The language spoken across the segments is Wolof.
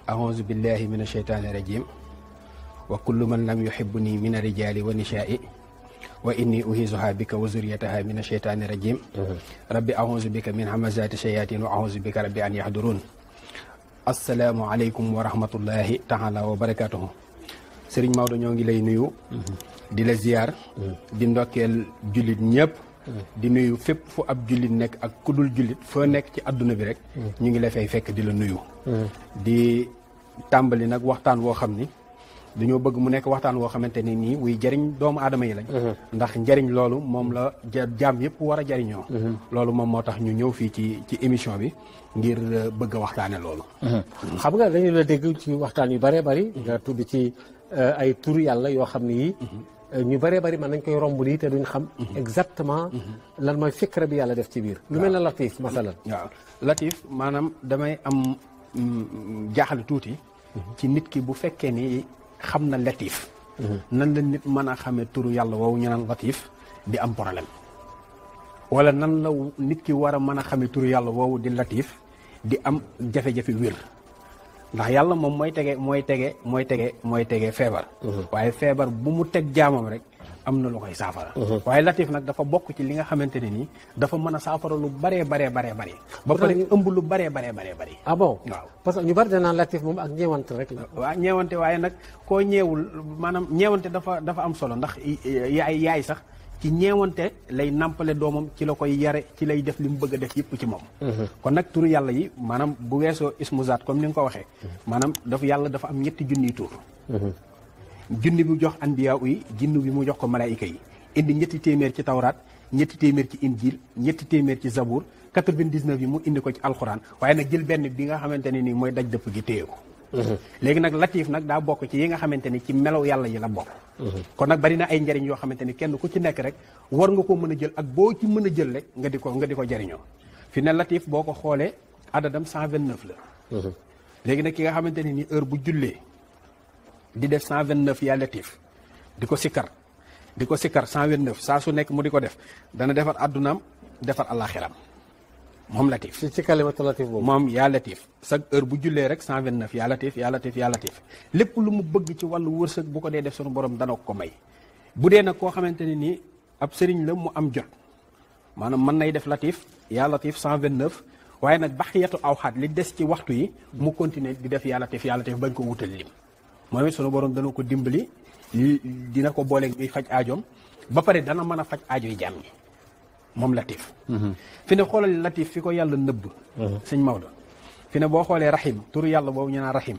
أعوذ بالله من الشيطان الرجيم وكل من لم يحبني من الرجال والنساء وإني أعيذها بك وذريتها من الشيطان الرجيم ربي أعوذ بك من همزات الشياطين وأعوذ بك ربي أن يحضرون السلام عليكم ورحمة الله تعالى وبركاته Sëriñ Maodo ñoo ngi lay nuyu di la ziar di ndokkeel jullit ñëpp di nuyu fépp fu ab jullit nekk ak kudul jullit foo nekk ci àdduna bi rek ñu ngi la fay fekk di la nuyu di tàmbali nag waxtaan woo xam ni dañoo bëgg mu nekk waxtaan woo xamante ne nii wuy jariñ doomu aadama yi lañ ndax njariñ loolu moom la jaam yëpp war a jariñoo loolu moom moo tax ñu ñëw fii ci émission bi ngir bëgg a waxtaane loolu xam nga dañu la dégg ci waxtaan yu bëree bëri nga tudd ci ay turu yàlla yoo xam ne yi ñu bëree bëri man nañ koy romb nii te duñ xam exactement lan mooy fikra bi yàlla def ci biir lu mel na latif masalan waaw latif maanaam damay am jaaxle tuuti ci nit ki bu fekkee ni xam na latif nan la nit mën a xamee turu yàlla woowu ñu naan latif di am problème wala nan la nit ki war a mën a xamee turu yàlla woowu di latif di am jafe-jafe wér ndax yàlla moom mooy tege feebar waaye feebar bu mu teg jaamam rek am na lu koy saafara waaye latif nag dafa bokk ci li nga xamante ne nii dafa mën a saafara lu baree ba pare ëmb lu baree baree ah bon waaw parce que ñu bari danaan latif moom ak ñeewante rek la waaw ñeewante waaye nag koo ñeewul maanaam ñeewante dafa am solo ndax yaay sax ci ñeewante lay nampale doomam ci la koy yare ci lay def li mu bëgg a def yëpp ci moom kon nag turu yàlla yi maanaam bu weesoo ismu zaat comme ni nga ko waxee maanaam yàlla dafa am ñetti junniy tur junni bi jox anbiya yi jinnu bi mu jox ko malaayika yi indi ñetti téeméer ci tawraat ñetti téeméer ci injil ñetti téeméer ci zabour 99 yi mu indi ko ci alxuraan waaye nag jël benn bi nga xamante ne nii mooy daj dëpp gi téye ko léegi nag latif nag daa bokk ci yi nga xamante ni ci melaw yàlla yi la bokk kon nag bari na ay njariñ yoo xamante ni kenn ku ci nekk rek war nga ko mën a jël ak boo ci mën a jël rek nga di ko jariñoo fi ne latif boo ko xoolee adadam 129 la léegi nag ki nga xamante ne ni heure bu jullee di def 129 yaa latif di ko sikkar 129 saa su nekk mu di ko def dana defar addunaam defar àllaaxiram moom latif ci kalimatu latif boobu moom yaa latif chaque heure bu jullee rek 129 yaa latif lépp lu mu bëgg ci wàllu wërsëg bu ko dee def sunu borom dana ko may bu dee nag koo xamante ne nii ab sëriñ la mu am jot maanaam mën nay def latif yaa latif 129 waaye nag baxiyatu awxaat li des ci waxtu yi mu continuer di def yaa latif bañ ko wutal lim moom it sunu borom dana ko dimbali dina ko booleeg ñuy faj aajoom ba pare dana mën a faj aajo yi jàmm yi moom latif fi ne xoolal latif fi ko yàlla nëbb sëñ Maodo fi ne boo xoolee rahim turu yàlla boobu ñu naan rahim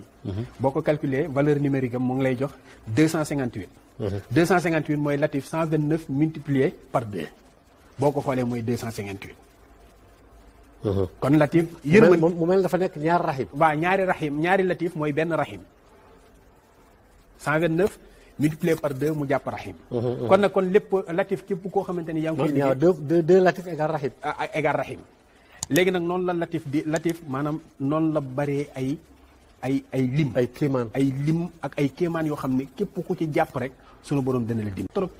boo ko calculer valeur numérique am mu ngi lay jox 258 258 mooy latif 129 multiplié par 2 boo ko xoolee mooy 258 kon latif yërmande mu mel dafa nekk ñaari rahim waaw ñaari latif mooy benn rahim 129 multiplié par 2 mu jàpp rahim kon nag kon lépp latif képp koo xamante ni yaa ngi koy liggéey deux latif égal rahim égal rahim léegi nag noonu la latif maanaam noonu la baree ay lim ay lim ak ay kéemaan yoo xam ne képp ku ci jàpp rek sunu borom dana la dim trop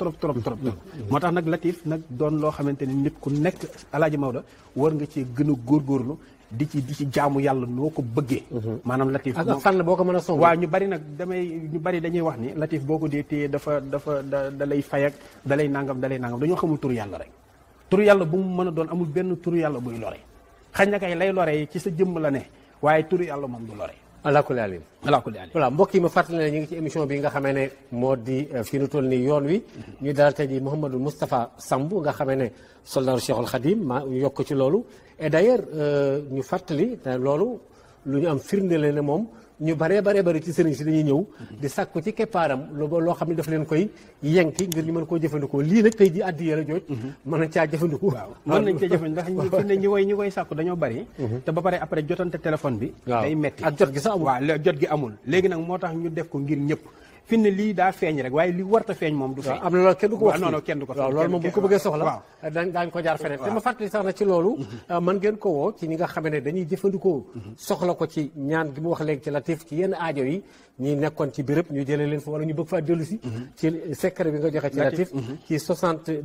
moo tax nag latif nag doon loo xamante ni nit ku nekk Alaaji Maodo war nga ci gën a góorgóorlu di ci jaamu yàlla noo ko bëggee maanaam latif ak fànn boo ko mën a song waaw ñu bari dañuy wax ni latif boo ko dee téye da lay fay ak da lay nangam dañoo xamul turu yàlla rek turu yàlla bu mu mën a doon amul benn turu yàlla buy lore xañ na kay lay lore ci sa jëmm la ne waaye turu yàlla moom du lore alaakulli alim voilà mbokk yi ma fàttali ne ñu ngi ci émission bi nga xamee ne moo di fii nu toll nii yoon wi ñu dalal tey ji Mouhamadou Moustapha Samb nga xamee ne soldaaru Cheikhul Khadim ma yokk ci loolu et d'ailleurs ñu fàttali loolu lu ñu am firnde la ne moom ñu baree ci sëriñ si dañuy ñëw di sàkku ci keppaaram loo xam ne daf leen koy yenki ngir ñu mën koo jëfandikoo lii nag tey ji addiya la jooj mën nañ caa jëfandikoo waaw mën nañ caa jëfandikoo ndax ñi koy sàkku dañoo bari te ba pare après jotante téléphone bi day metti ak jot gi sax amul waaw jot gi amul léegi nag moo tax ñu def ko ngir ñëpp fi ne lii daa feeñ rek waaye li warta feeñ moom du feeñ am na loolu kenn du ko wax non kenn du ko waaw loolu moom bu ko bëggee soxla daañ ko jaar feneen te ma fàttali sax na ci loolu mën ngeen ko woo ci ñi nga xam ne dañuy jëfandikoo soxla ko ci ñaan gi mu wax léegi ci latif ci yenn aajo yi ñi nekkoon ci béréb ñu jëlee leen fa wala ñu bëgg faa dellu si ci secret bi nga joxe ci latif ci 78